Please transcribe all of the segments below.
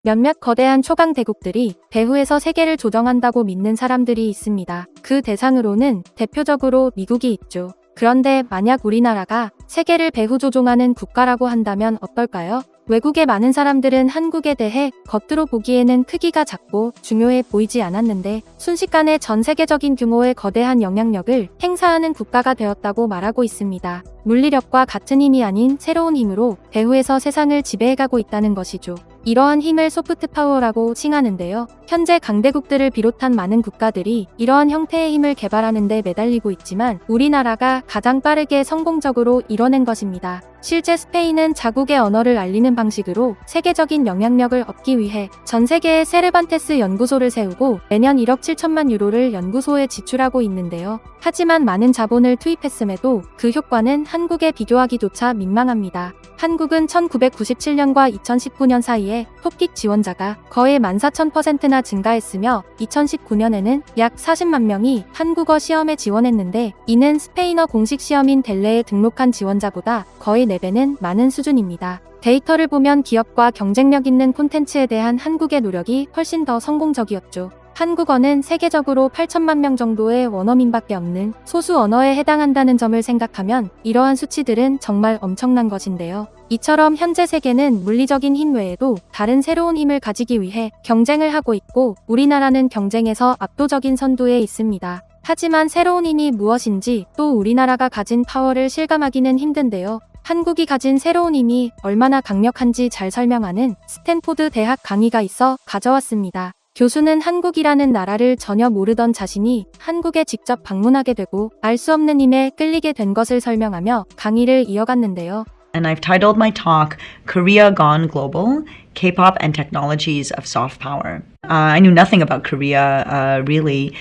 몇몇 거대한 초강 대국들이 배후에서 세계를 조정한다고 믿는 사람들이 있습니다. 그 대상으로는 대표적으로 미국이 있죠. 그런데 만약 우리나라가 세계를 배후 조종하는 국가라고 한다면 어떨까요? 외국의 많은 사람들은 한국에 대해 겉으로 보기에는 크기가 작고 중요해 보이지 않았는데 순식간에 전 세계적인 규모의 거대한 영향력을 행사하는 국가가 되었다고 말하고 있습니다. 물리력과 같은 힘이 아닌 새로운 힘으로 배후에서 세상을 지배해가고 있다는 것이죠. 이러한 힘을 소프트 파워라고 칭하는데요. 현재 강대국들을 비롯한 많은 국가들이 이러한 형태의 힘을 개발하는 데 매달리고 있지만 우리나라가 가장 빠르게 성공적으로 이뤄낸 것입니다. 실제 스페인은 자국의 언어를 알리는 방식으로 세계적인 영향력을 얻기 위해 전 세계에 세르반테스 연구소를 세우고 매년 1억 7천만 유로를 연구소에 지출하고 있는데요. 하지만 많은 자본을 투입했음에도 그 효과는 한국에 비교하기조차 민망합니다. 한국은 1997년과 2019년 사이에 톱킥 지원자가 거의 14,000%나 증가했으며 2019년에는 약 40만 명이 한국어 시험에 지원했는데 이는 스페인어 공식 시험인 델레에 등록한 지원자보다 거의 4배는 많은 수준입니다. 데이터를 보면 기업과 경쟁력 있는 콘텐츠에 대한 한국의 노력이 훨씬 더 성공적이었죠. 한국어는 세계적으로 8천만 명 정도의 원어민밖에 없는 소수 언어에 해당한다는 점을 생각하면 이러한 수치들은 정말 엄청난 것인데요. 이처럼 현재 세계는 물리적인 힘 외에도 다른 새로운 힘을 가지기 위해 경쟁을 하고 있고 우리나라는 경쟁에서 압도적인 선두에 있습니다. 하지만 새로운 힘이 무엇인지 또 우리나라가 가진 파워를 실감하기는 힘든데요. 한국이 가진 새로운 힘이 얼마나 강력한지 잘 설명하는 스탠포드 대학 강의가 있어 가져왔습니다. 교수는 한국이라는 나라를 전혀 모르던 자신이 한국에 직접 방문하게 되고 알 수 없는 힘에 끌리게 된 것을 설명하며 강의를 이어갔는데요. And I've titled my talk, Korea Gone Global, K-pop and Technologies of Soft Power. I knew nothing about Korea, really.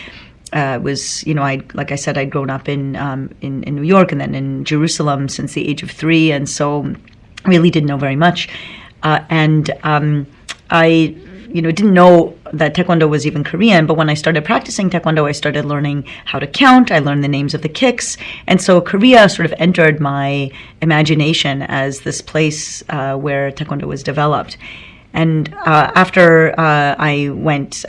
Like I said, I'd grown up in New York and then in Jerusalem since the age of 3, and so really didn't know very much. I didn't know that Taekwondo was even Korean, but when I started practicing Taekwondo, I started learning how to count. I learned the names of the kicks. And so Korea sort of entered my imagination as this place where Taekwondo was developed. And after I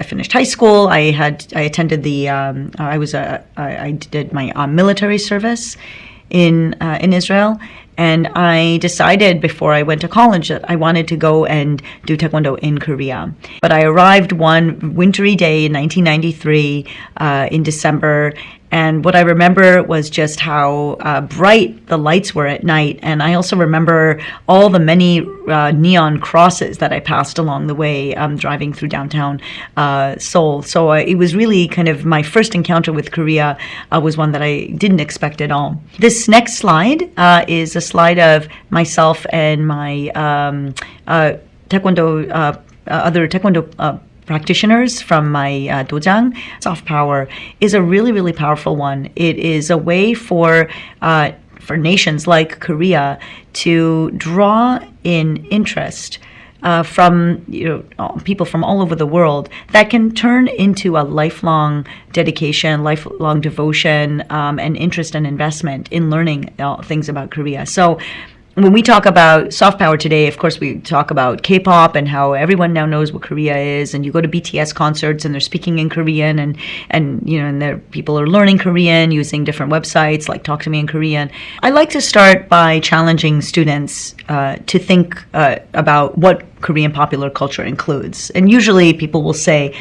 finished high school, I attended I did my military service in Israel. And I decided before I went to college that I wanted to go and do Taekwondo in Korea. But I arrived one wintry day in 1993 in December, and what I remember was just how bright the lights were at night. And I also remember all the many neon crosses that I passed along the way driving through downtown Seoul. So it was really kind of my first encounter with Korea was one that I didn't expect at all. This next slide is a slide of myself and my other Taekwondo practitioners from my dojang. Soft power is a really, really powerful one. It is a way for nations like Korea to draw in interest from people from all over the world that can turn into a lifelong dedication, lifelong devotion, and interest and investment in learning things about Korea. So when we talk about soft power today, of course, we talk about K-pop and how everyone now knows what Korea is. And you go to BTS concerts and they're speaking in Korean, and people are learning Korean using different websites like Talk to Me in Korean. I like to start by challenging students to think about what Korean popular culture includes. And usually people will say,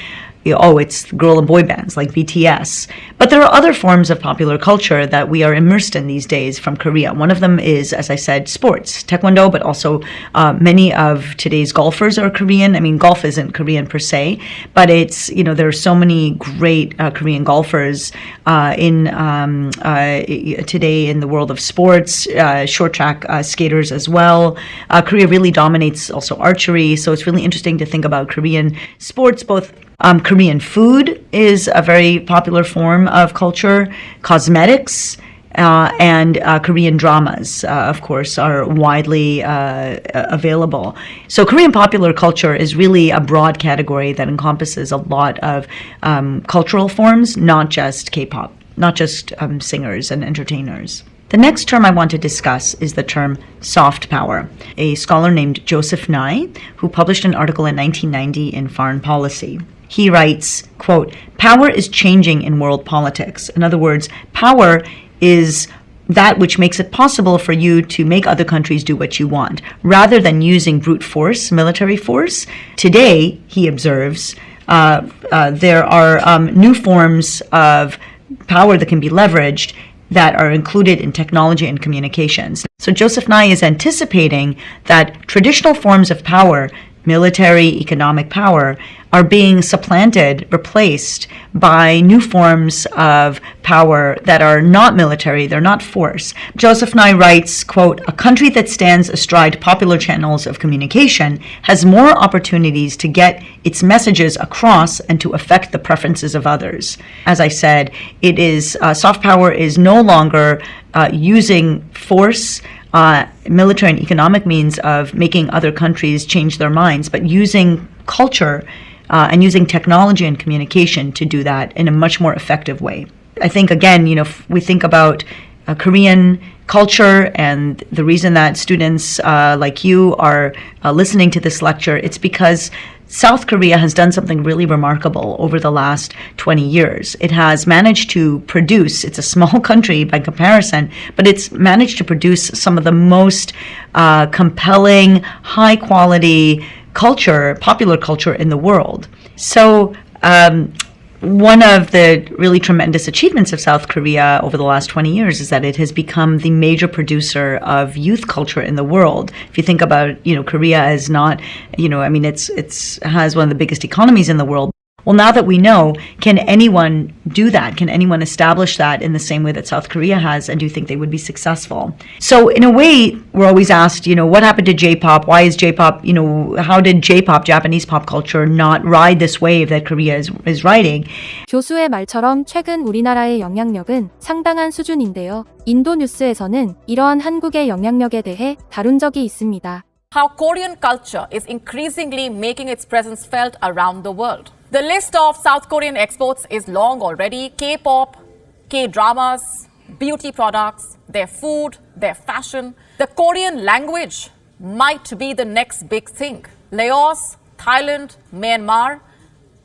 it's girl and boy bands like BTS. But there are other forms of popular culture that we are immersed in these days from Korea. One of them is, as I said, sports, Taekwondo, but also many of today's golfers are Korean. I mean, golf isn't Korean per se, but it's, there are so many great Korean golfers today in the world of sports, short track skaters as well. Korea really dominates also archery, so it's really interesting to think about Korean sports, both Korean food is a very popular form of culture. Cosmetics and Korean dramas, of course, are widely available. So Korean popular culture is really a broad category that encompasses a lot of cultural forms, not just K-pop, not just singers and entertainers. The next term I want to discuss is the term soft power. A scholar named Joseph Nye, who published an article in 1990 in Foreign Policy. He writes, quote, "Power is changing in world politics." In other words, power is that which makes it possible for you to make other countries do what you want, rather than using brute force, military force. Today, he observes, there are new forms of power that can be leveraged that are included in technology and communications. So Joseph Nye is anticipating that traditional forms of power, military, economic power, are being supplanted, replaced by new forms of power that are not military, they're not force. Joseph Nye writes, quote, "A country that stands astride popular channels of communication has more opportunities to get its messages across and to affect the preferences of others." As I said, it is soft power is no longer using force, military and economic means of making other countries change their minds, but using culture and using technology and communication to do that in a much more effective way. I think, again, if we think about Korean culture and the reason that students like you are listening to this lecture, it's because South Korea has done something really remarkable over the last 20 years. It has managed to produce, it's a small country by comparison, but it's managed to produce some of the most compelling, high quality culture, popular culture in the world. So one of the really tremendous achievements of South Korea over the last 20 years is that it has become the major producer of youth culture in the world. If you think about, Korea is not, it's has one of the biggest economies in the world. Well, now that we know, can anyone do that? Can anyone establish that in the same way that South Korea has? And do you think they would be successful? So in a way, we're always asked, what happened to J-pop? Why is J-pop, how did J-pop, Japanese pop culture, not ride this wave that Korea is riding? 교수의 말처럼 최근 우리나라의 영향력은 상당한 수준인데요. 인도 뉴스에서는 이러한 한국의 영향력에 대해 다룬 적이 있습니다. How Korean culture is increasingly making its presence felt around the world. The list of South Korean exports is long already. K-pop, K-dramas, beauty products, their food, their fashion. The Korean language might be the next big thing. Laos, Thailand, Myanmar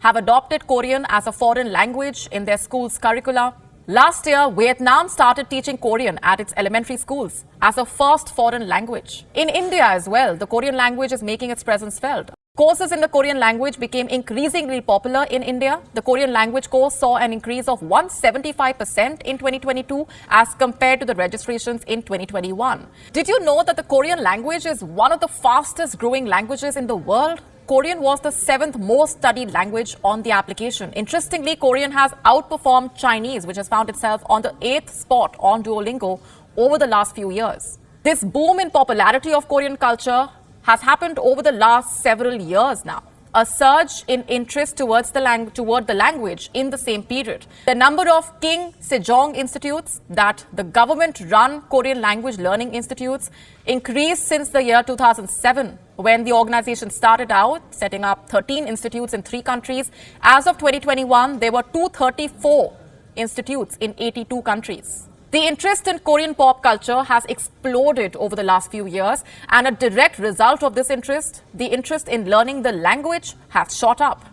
have adopted Korean as a foreign language in their schools' curricula. Last year, Vietnam started teaching Korean at its elementary schools as a first foreign language. In India as well, the Korean language is making its presence felt. Courses in the Korean language became increasingly popular in India. The Korean language course saw an increase of 175% in 2022 as compared to the registrations in 2021. Did you know that the Korean language is one of the fastest growing languages in the world? Korean was the 7th most studied language on the application. Interestingly, Korean has outperformed Chinese, which has found itself on the 8th spot on Duolingo over the last few years. This boom in popularity of Korean culture has happened over the last several years now. A surge in interest toward the language in the same period. The number of King Sejong institutes, that the government-run Korean language learning institutes, increased since the year 2007, when the organization started out, setting up 13 institutes in 3 countries. As of 2021, there were 234 institutes in 82 countries. The interest in Korean pop culture has exploded over the last few years, and a direct result of this interest, the interest in learning the language, has shot up.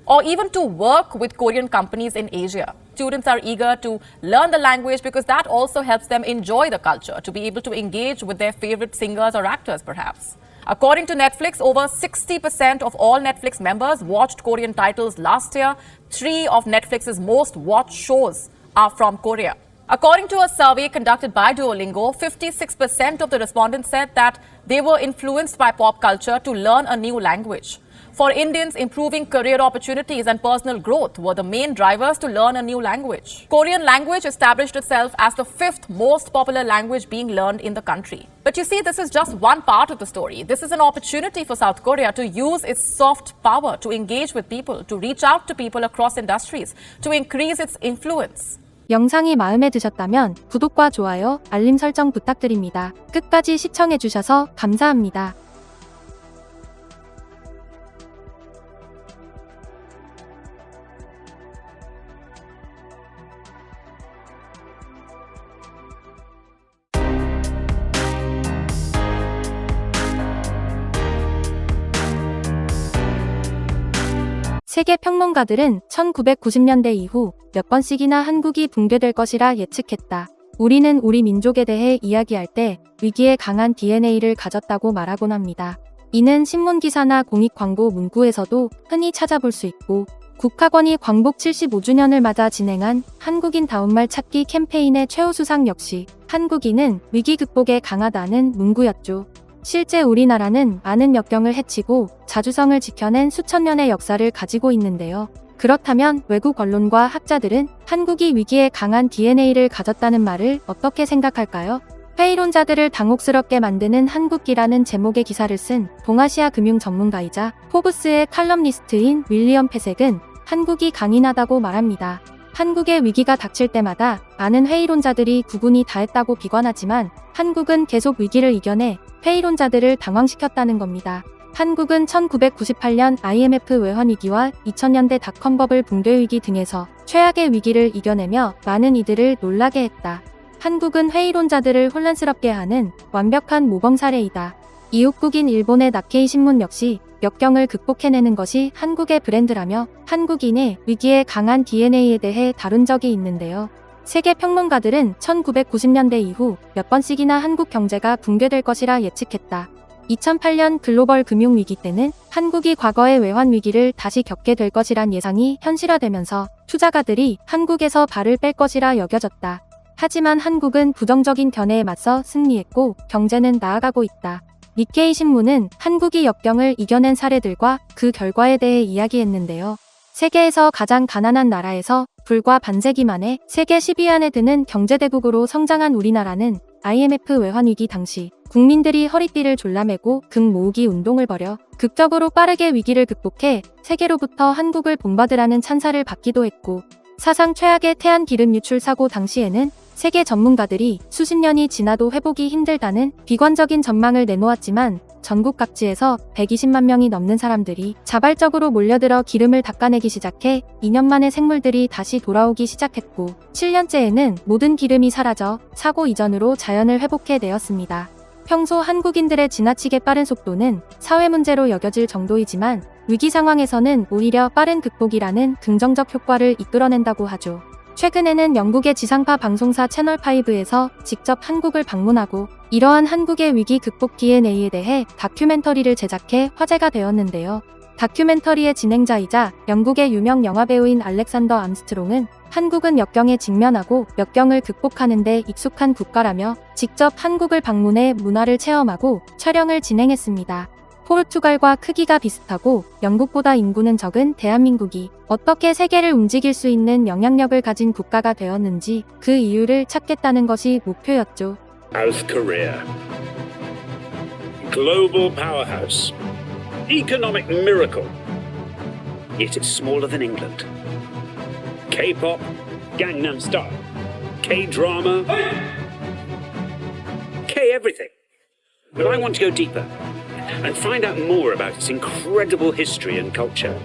Or even to work with Korean companies in Asia. Students are eager to learn the language because that also helps them enjoy the culture, to be able to engage with their favorite singers or actors perhaps. According to Netflix, over 60% of all Netflix members watched Korean titles last year. 3 of Netflix's most watched shows are from Korea. According to a survey conducted by Duolingo, 56% of the respondents said that they were influenced by pop culture to learn a new language. For Indians, improving career opportunities and personal growth were the main drivers to learn a new language. Korean language established itself as the 5th most popular language being learned in the country. But you see, this is just one part of the story. This is an opportunity for South Korea to use its soft power to engage with people, to reach out to people across industries, to increase its influence. 영상이 마음에 드셨다면 구독과 좋아요, 알림 설정 부탁드립니다. 끝까지 시청해주셔서 감사합니다. 세계 평론가들은 1990년대 이후 몇 번씩이나 한국이 붕괴될 것이라 예측했다. 우리는 우리 민족에 대해 이야기할 때 위기에 강한 DNA를 가졌다고 말하곤 합니다. 이는 신문기사나 공익광고 문구에서도 흔히 찾아볼 수 있고, 국학원이 광복 75주년을 맞아 진행한 한국인다운 말 찾기 캠페인의 최우수상 역시 한국인은 위기 극복에 강하다는 문구였죠. 실제 우리나라는 많은 역경을 헤치고 자주성을 지켜낸 수천 년의 역사를 가지고 있는데요. 그렇다면 외국 언론과 학자들은 한국이 위기에 강한 DNA를 가졌다는 말을 어떻게 생각할까요? 회의론자들을 당혹스럽게 만드는 한국기라는 제목의 기사를 쓴 동아시아 금융 전문가이자 포브스의 칼럼니스트인 윌리엄 패색은 한국이 강인하다고 말합니다. 한국의 위기가 닥칠 때마다 많은 회의론자들이 구군이 다했다고 비관하지만 한국은 계속 위기를 이겨내 회의론자들을 당황시켰다는 겁니다. 한국은 1998년 IMF 외환위기와 2000년대 닷컴버블 붕괴위기 등에서 최악의 위기를 이겨내며 많은 이들을 놀라게 했다. 한국은 회의론자들을 혼란스럽게 하는 완벽한 모범 사례이다. 이웃국인 일본의 나케이 신문 역시 역경을 극복해내는 것이 한국의 브랜드라며 한국인의 위기에 강한 DNA에 대해 다룬 적이 있는데요. 세계 평론가들은 1990년대 이후 몇 번씩이나 한국 경제가 붕괴될 것이라 예측했다. 2008년 글로벌 금융위기 때는 한국이 과거의 외환위기를 다시 겪게 될 것이란 예상이 현실화되면서 투자가들이 한국에서 발을 뺄 것이라 여겨졌다. 하지만 한국은 부정적인 견해에 맞서 승리했고 경제는 나아가고 있다. 니케이 신문은 한국이 역경을 이겨낸 사례들과 그 결과에 대해 이야기했는데요. 세계에서 가장 가난한 나라에서 불과 반세기 만에 세계 10위 안에 드는 경제대국으로 성장한 우리나라는 IMF 외환위기 당시 국민들이 허리띠를 졸라매고 금 모으기 운동을 벌여 극적으로 빠르게 위기를 극복해 세계로부터 한국을 본받으라는 찬사를 받기도 했고, 사상 최악의 태안 기름 유출 사고 당시에는 세계 전문가들이 수십 년이 지나도 회복이 힘들다는 비관적인 전망을 내놓았지만 전국 각지에서 120만 명이 넘는 사람들이 자발적으로 몰려들어 기름을 닦아내기 시작해 2년 만에 생물들이 다시 돌아오기 시작했고, 7년째에는 모든 기름이 사라져 사고 이전으로 자연을 회복해내었습니다. 평소 한국인들의 지나치게 빠른 속도는 사회 문제로 여겨질 정도이지만 위기 상황에서는 오히려 빠른 극복이라는 긍정적 효과를 이끌어낸다고 하죠. 최근에는 영국의 지상파 방송사 채널5에서 직접 한국을 방문하고 이러한 한국의 위기 극복 DNA에 대해 다큐멘터리를 제작해 화제가 되었는데요. 다큐멘터리의 진행자이자 영국의 유명 영화배우인 알렉산더 암스트롱은 한국은 역경에 직면하고 역경을 극복하는 데 익숙한 국가라며 직접 한국을 방문해 문화를 체험하고 촬영을 진행했습니다. 포르투갈과 크기가 비슷하고 영국보다 인구는 적은 대한민국이 어떻게 세계를 움직일 수 있는 영향력을 가진 국가가 되었는지 그 이유를 찾겠다는 것이 목표였죠. South Korea. Global powerhouse. Economic miracle. Yet it's smaller than England. K-pop, Gangnam Style, K-drama, K-everything. But I want to go deeper and find out more about its incredible history and culture.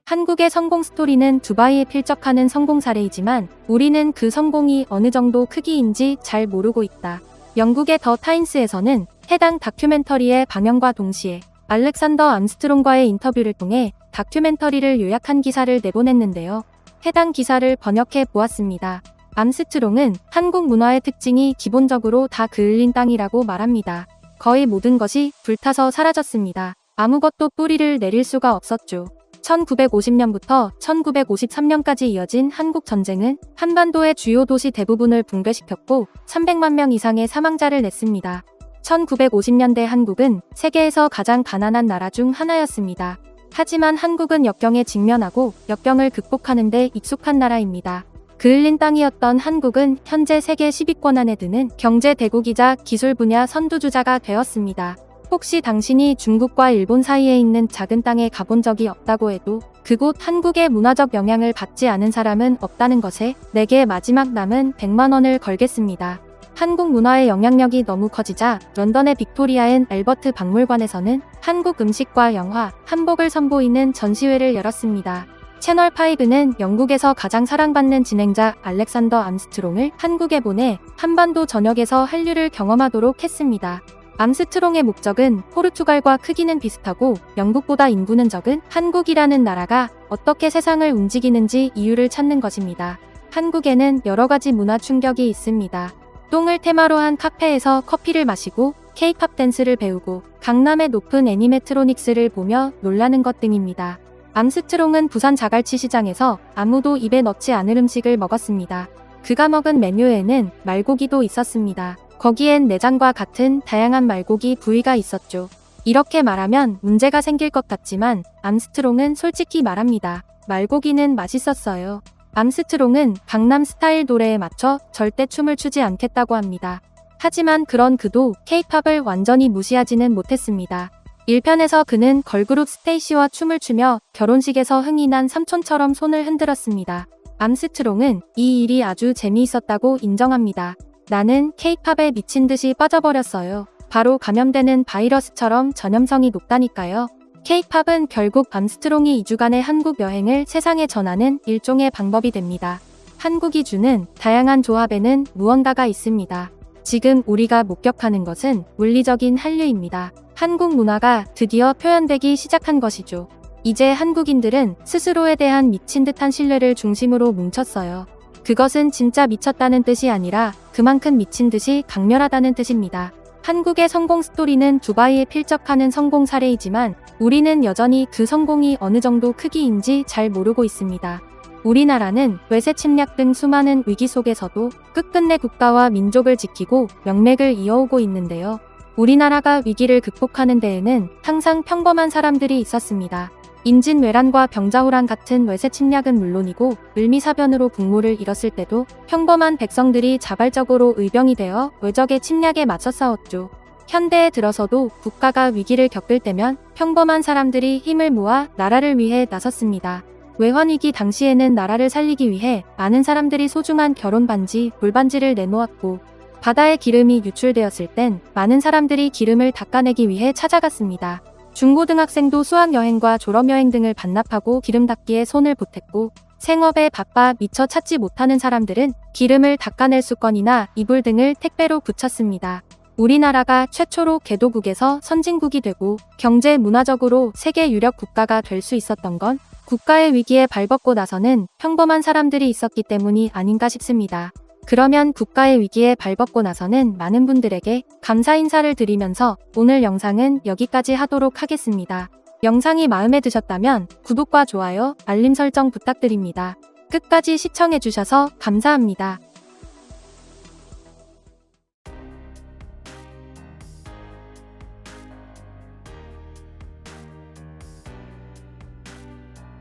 한국의 성공 스토리는 두바이에 필적하는 성공 사례이지만 우리는 그 성공이 어느 정도 크기인지 잘 모르고 있다. 영국의 더 타임스에서는 해당 다큐멘터리의 방영과 동시에 알렉산더 암스트롱과의 인터뷰를 통해 다큐멘터리를 요약한 기사를 내보냈는데요. 해당 기사를 번역해 보았습니다. 암스트롱은 한국 문화의 특징이 기본적으로 다 그을린 땅이라고 말합니다. 거의 모든 것이 불타서 사라졌습니다. 아무것도 뿌리를 내릴 수가 없었죠. 1950년부터 1953년까지 이어진 한국 전쟁은 한반도의 주요 도시 대부분을 붕괴시켰고 300만 명 이상의 사망자를 냈습니다. 1950년대 한국은 세계에서 가장 가난한 나라 중 하나였습니다. 하지만 한국은 역경에 직면하고 역경을 극복하는 데 익숙한 나라입니다. 그을린 땅이었던 한국은 현재 세계 10위권 안에 드는 경제 대국이자 기술 분야 선두주자가 되었습니다. 혹시 당신이 중국과 일본 사이에 있는 작은 땅에 가본 적이 없다고 해도 그곳 한국의 문화적 영향을 받지 않은 사람은 없다는 것에 내게 마지막 남은 100만 원을 걸겠습니다. 한국 문화의 영향력이 너무 커지자 런던의 빅토리아 앤 알버트 박물관에서는 한국 음식과 영화, 한복을 선보이는 전시회를 열었습니다. 채널5는 영국에서 가장 사랑받는 진행자 알렉산더 암스트롱을 한국에 보내 한반도 전역에서 한류를 경험하도록 했습니다. 암스트롱의 목적은 포르투갈과 크기는 비슷하고 영국보다 인구는 적은 한국이라는 나라가 어떻게 세상을 움직이는지 이유를 찾는 것입니다. 한국에는 여러 가지 문화 충격이 있습니다. 똥을 테마로 한 카페에서 커피를 마시고 K-팝 댄스를 배우고 강남의 높은 애니메트로닉스를 보며 놀라는 것 등입니다. 암스트롱은 부산 자갈치 시장에서 아무도 입에 넣지 않을 음식을 먹었습니다. 그가 먹은 메뉴에는 말고기도 있었습니다. 거기엔 내장과 같은 다양한 말고기 부위가 있었죠. 이렇게 말하면 문제가 생길 것 같지만 암스트롱은 솔직히 말합니다. 말고기는 맛있었어요. 암스트롱은 강남 스타일 노래에 맞춰 절대 춤을 추지 않겠다고 합니다. 하지만 그런 그도 K-팝을 완전히 무시하지는 못했습니다. 1편에서 그는 걸그룹 스테이시와 춤을 추며 결혼식에서 흥이 난 삼촌처럼 손을 흔들었습니다. 암스트롱은 이 일이 아주 재미있었다고 인정합니다. 나는 K-팝에 미친 듯이 빠져버렸어요. 바로 감염되는 바이러스처럼 전염성이 높다니까요. K-팝은 결국 암스트롱이 2주간의 한국 여행을 세상에 전하는 일종의 방법이 됩니다. 한국이 주는 다양한 조합에는 무언가가 있습니다. 지금 우리가 목격하는 것은 물리적인 한류입니다. 한국 문화가 드디어 표현되기 시작한 것이죠. 이제 한국인들은 스스로에 대한 미친 듯한 신뢰를 중심으로 뭉쳤어요. 그것은 진짜 미쳤다는 뜻이 아니라 그만큼 미친 듯이 강렬하다는 뜻입니다. 한국의 성공 스토리는 두바이에 필적하는 성공 사례이지만 우리는 여전히 그 성공이 어느 정도 크기인지 잘 모르고 있습니다. 우리나라는 외세 침략 등 수많은 위기 속에서도 끝끝내 국가와 민족을 지키고 명맥을 이어오고 있는데요. 우리나라가 위기를 극복하는 데에는 항상 평범한 사람들이 있었습니다. 임진왜란과 병자호란 같은 외세 침략은 물론이고 을미사변으로 국모를 잃었을 때도 평범한 백성들이 자발적으로 의병이 되어 외적의 침략에 맞서 싸웠죠. 현대에 들어서도 국가가 위기를 겪을 때면 평범한 사람들이 힘을 모아 나라를 위해 나섰습니다. 외환위기 당시에는 나라를 살리기 위해 많은 사람들이 소중한 결혼 반지, 돌반지를 내놓았고 바다에 기름이 유출되었을 땐 많은 사람들이 기름을 닦아내기 위해 찾아갔습니다. 중고등학생도 수학여행과 졸업여행 등을 반납하고 기름 닦기에 손을 보탰고 생업에 바빠 미처 찾지 못하는 사람들은 기름을 닦아낼 수건이나 이불 등을 택배로 붙였습니다. 우리나라가 최초로 개도국에서 선진국이 되고 경제 문화적으로 세계 유력 국가가 될 수 있었던 건 국가의 위기에 발벗고 나서는 평범한 사람들이 있었기 때문이 아닌가 싶습니다. 그러면 국가의 위기에 발벗고 나서는 많은 분들에게 감사 인사를 드리면서 오늘 영상은 여기까지 하도록 하겠습니다. 영상이 마음에 드셨다면 구독과 좋아요, 알림 설정 부탁드립니다. 끝까지 시청해주셔서 감사합니다.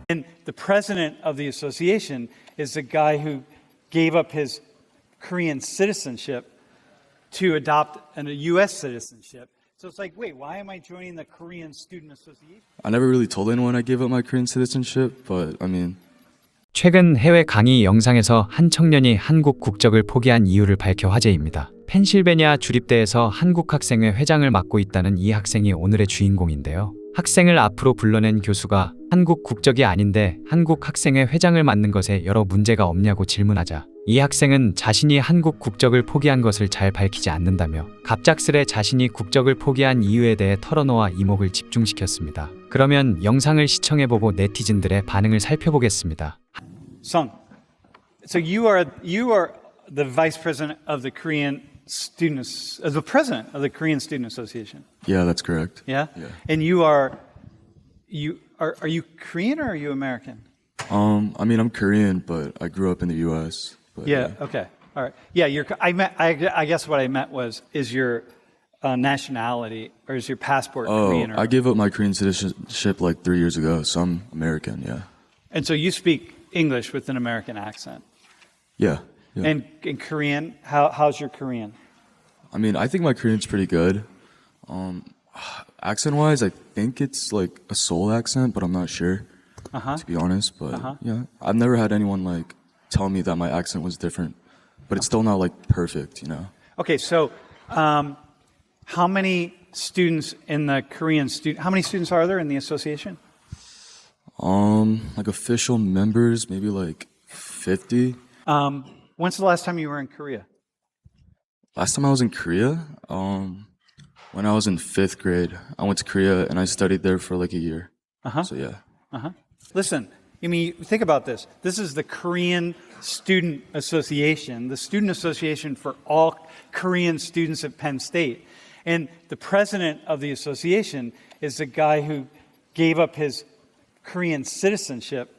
And the president of the association is a guy who gave up his Korean citizenship to adopt a U.S. citizenship. So it's like, wait, why am I joining the Korean Student Association? I never really told anyone I gave up my Korean citizenship, but I mean, 최근 해외 강의 영상에서 한 청년이 한국 국적을 포기한 이유를 밝혀 화제입니다. 펜실베니아 주립대에서 한국 학생회 회장을 맡고 있다는 이 학생이 오늘의 주인공인데요. 학생을 앞으로 불러낸 교수가 한국 국적이 아닌데 한국 학생회 회장을 맡는 것에 여러 문제가 없냐고 질문하자 이 학생은 자신이 한국 국적을 포기한 것을 잘 밝히지 않는다며 갑작스레 자신이 국적을 포기한 이유에 대해 털어놓아 이목을 집중시켰습니다. 그러면 영상을 시청해보고 네티즌들의 반응을 살펴보겠습니다. Sung, so you are the vice president of the Korean Students, the president of the Korean Student Association. yeah, that's correct. Yeah? Yeah. And are you Korean or are you American? I mean, I'm Korean, but I grew up in the U.S. But, Yeah. Okay. All right. Yeah. I guess what I meant is your nationality or is your passport Oh, Korean? Or, I gave up my Korean citizenship like 3 years ago, so I'm American. Yeah. and so you speak English with an American accent. Yeah. Yeah. And in Korean, how's your Korean? I mean, I think my Korean's pretty good. Accent-wise, I think it's like a Seoul accent, but I'm not sure, to be honest. But yeah, I've never had anyone like tell me that my accent was different, but it's still not like perfect, you know. Okay. So, how many students in the Korean student? How many students are there in the association? Like official members, maybe like 50. When's the last time you were in Korea? Last time I was in Korea, When I was in 5th grade, I went to Korea and I studied there for like a year. So yeah. Listen, I mean, think about this. This is the Korean Student Association, the student association for all Korean students at Penn State. And the president of the association is the guy who gave up his Korean citizenship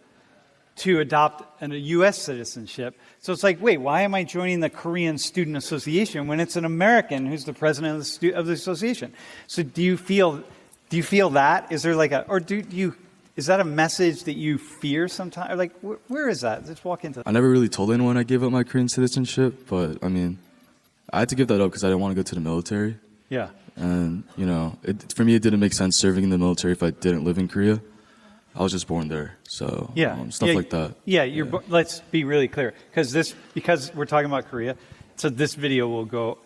to adopt a U.S. citizenship. So it's like, wait, why am I joining the Korean Student Association when it's an American who's the president of the association? So do you feel that? Is there like is that a message that you fear sometimes? Like, where is that? Let's walk into that. I never really told anyone I gave up my Korean citizenship, but I mean, I had to give that up because I didn't want to go to the military. Yeah. And, for me, it didn't make sense serving in the military if I didn't live in Korea. I was just born there, so stuff like that. Yeah, let's be really clear, because we're talking about Korea, so this video will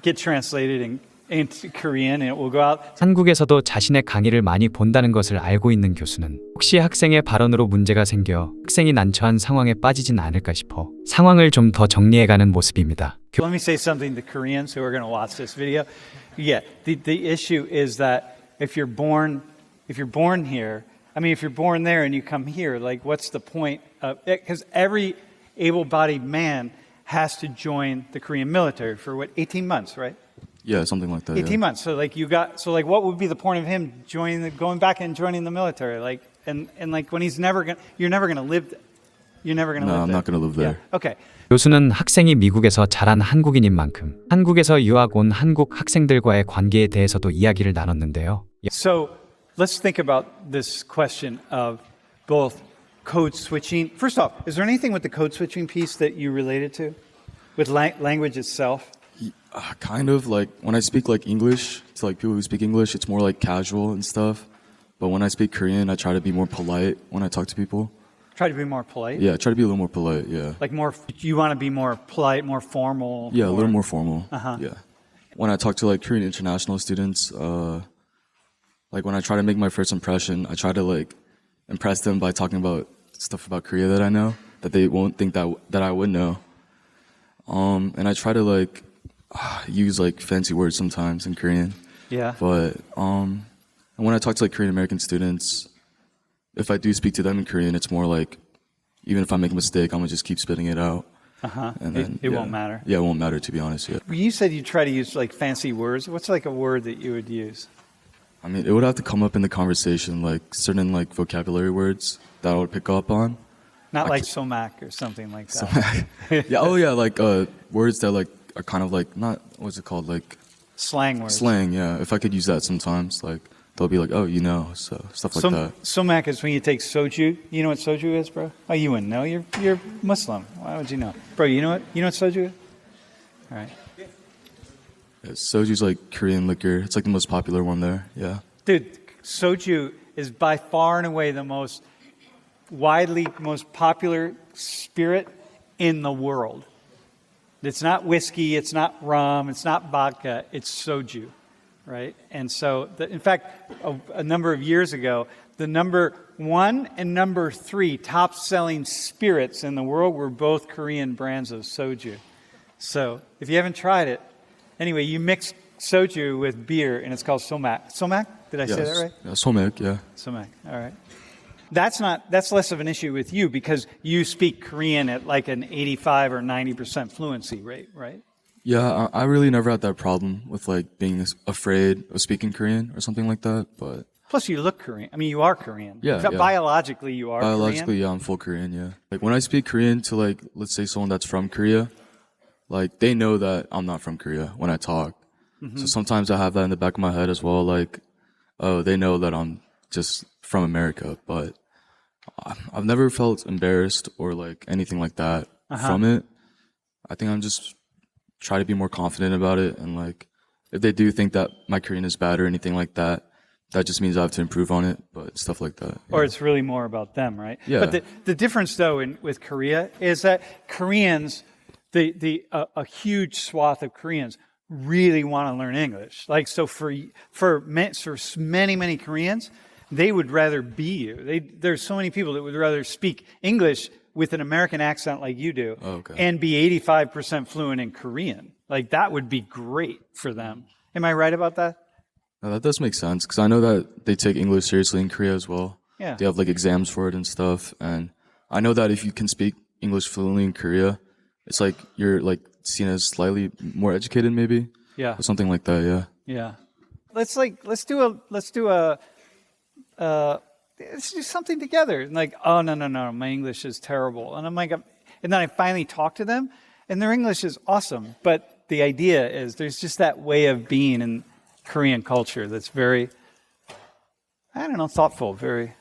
get translated into Korean and it will go out. 한국에서도 자신의 강의를 많이 본다는 것을 알고 있는 교수는 혹시 학생의 발언으로 문제가 생겨 학생이 난처한 상황에 빠지진 않을까 싶어 상황을 좀 더 정리해가는 모습입니다. Let me say something to Koreans who are going to watch this video. Yeah, the issue is that if you're born here, I mean, if you're born there and you come here, like, what's the point of it? Because every able-bodied man has to join the Korean military for 18 months, right? Yeah, something like that. 18 months. So what would be the point of him going back and joining the military? Like, and like when you're never gonna live. You're never gonna live there. No, I'm not gonna live there. Yeah. Okay. 교수는 학생이 미국에서 자란 한국인인 만큼 한국에서 유학 온 한국 학생들과의 관계에 대해서도 이야기를 나눴는데요. So let's think about this question of both code switching. First off, is there anything with the code switching piece that you related to, with language itself? Kind of, like when I speak like English to like people who speak English, it's more like casual and stuff. But when I speak Korean, I try to be more polite when I talk to people. Try to be more polite? Yeah, try to be a little more polite, yeah. Like you want to be more polite, more formal? Yeah, a little more formal, yeah. When I talk to like Korean international students, like when I try to make my first impression, I try to like impress them by talking about stuff about Korea that I know, that they won't think that I would know. And I try to like use like fancy words sometimes in Korean. Yeah. But and when I talk to like Korean American students, if I do speak to them in Korean, it's more like, even if I make a mistake, I'm gonna just keep spitting it out. And then it won't matter. Yeah, it won't matter, to be honest. Yeah. You said you try to use like fancy words. What's like a word that you would use? I mean, it would have to come up in the conversation, like certain like vocabulary words that I would pick up on. Not like somak or something like that. Yeah. Oh yeah, like words that like are kind of like not what's it called, like Slang words. slang. Yeah. If I could use that sometimes, like they'll be like, oh, so stuff like that. Somak is when you take soju. You know what soju is, bro? Oh, you wouldn't know. You're Muslim. Why would you know, bro? You know what soju is? All right. Yeah, soju's like Korean liquor. It's like the most popular one there. Yeah. Dude, soju is by far and away the most popular spirit in the world. It's not whiskey, it's not rum, it's not vodka, it's soju, right? And so, in fact, a number of years ago, the number 1 and number 3 top selling spirits in the world were both Korean brands of soju. So, if you haven't tried it, anyway, you mix soju with beer and it's called somak. Somak? Did I say that right? Yeah, somek, yeah. Somak, all right. That's less of an issue with you because you speak Korean at like an 85 or 90% fluency rate, right? Yeah, I really never had that problem with like being afraid of speaking Korean or something like that, but Plus, you look Korean. I mean, you are Korean. Yeah, In fact, yeah. biologically, you are biologically, Korean. yeah, I'm full Korean, yeah. Like when I speak Korean to like, let's say someone that's from Korea, like they know that I'm not from Korea when I talk. So sometimes I have that in the back of my head as well, like, oh, they know that I'm just from America, but I've never felt embarrassed or like anything like that from it. I think I'm just try to be more confident about it, and like if they do think that my Korean is bad or anything like that, that just means I have to improve on it, but stuff like that. Or it's really more about them, right? Yeah. But the difference, though, with Korea is that Koreans, a huge swath of Koreans really want to learn English. Like, so for many Koreans, they would rather be you. There's so many people that would rather speak English with an American accent like you do and be 85% fluent in Korean. Like, that would be great for them. Am I right about that? Now, that does make sense because I know that they take English seriously in Korea as well. Yeah. They have like exams for it and stuff. And I know that if you can speak English fluently in Korea, it's like you're like seen as slightly more educated, maybe, Yeah. or something like that. Yeah. Yeah. Let's do something together. And like, oh no, my English is terrible. And I'm like, and then I finally talk to them, and their English is awesome. But the idea is there's just that way of being in Korean culture that's very, I don't know, thoughtful, very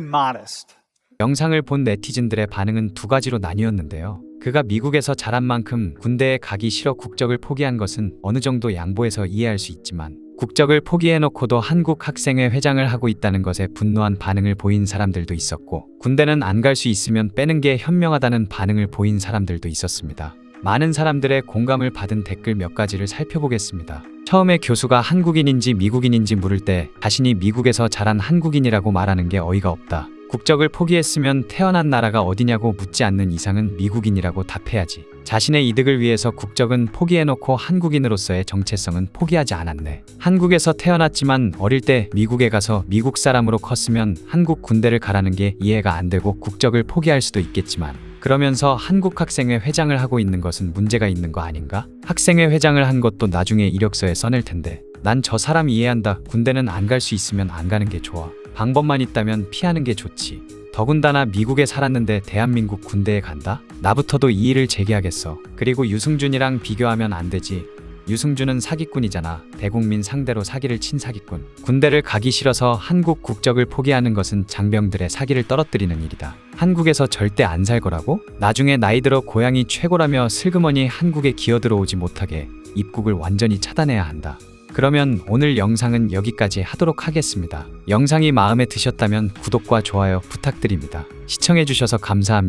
modest. 영상을 본 네티즌들의 반응은 두 가지로 나뉘었는데요. 그가 미국에서 자란 만큼 군대에 가기 싫어 국적을 포기한 것은 어느 정도 양보해서 이해할 수 있지만 국적을 포기해놓고도 한국 학생회 회장을 하고 있다는 것에 분노한 반응을 보인 사람들도 있었고 군대는 안 갈 수 있으면 빼는 게 현명하다는 반응을 보인 사람들도 있었습니다. 많은 사람들의 공감을 받은 댓글 몇 가지를 살펴보겠습니다. 처음에 교수가 한국인인지 미국인인지 물을 때 자신이 미국에서 자란 한국인이라고 말하는 게 어이가 없다. 국적을 포기했으면 태어난 나라가 어디냐고 묻지 않는 이상은 미국인이라고 답해야지. 자신의 이득을 위해서 국적은 포기해놓고 한국인으로서의 정체성은 포기하지 않았네. 한국에서 태어났지만 어릴 때 미국에 가서 미국 사람으로 컸으면 한국 군대를 가라는 게 이해가 안 되고 국적을 포기할 수도 있겠지만 그러면서 한국 학생회 회장을 하고 있는 것은 문제가 있는 거 아닌가? 학생회 회장을 한 것도 나중에 이력서에 써낼 텐데 난 저 사람 이해한다. 군대는 안 갈 수 있으면 안 가는 게 좋아. 방법만 있다면 피하는 게 좋지. 더군다나 미국에 살았는데 대한민국 군대에 간다? 나부터도 이의를 제기하겠어. 그리고 유승준이랑 비교하면 안 되지. 유승준은 사기꾼이잖아. 대국민 상대로 사기를 친 사기꾼. 군대를 가기 싫어서 한국 국적을 포기하는 것은 장병들의 사기를 떨어뜨리는 일이다. 한국에서 절대 안 살 거라고? 나중에 나이 들어 고향이 최고라며 슬그머니 한국에 기어들어오지 못하게 입국을 완전히 차단해야 한다. 그러면 오늘 영상은 여기까지 하도록 하겠습니다. 영상이 마음에 드셨다면 구독과 좋아요 부탁드립니다. 시청해주셔서 감사합니다.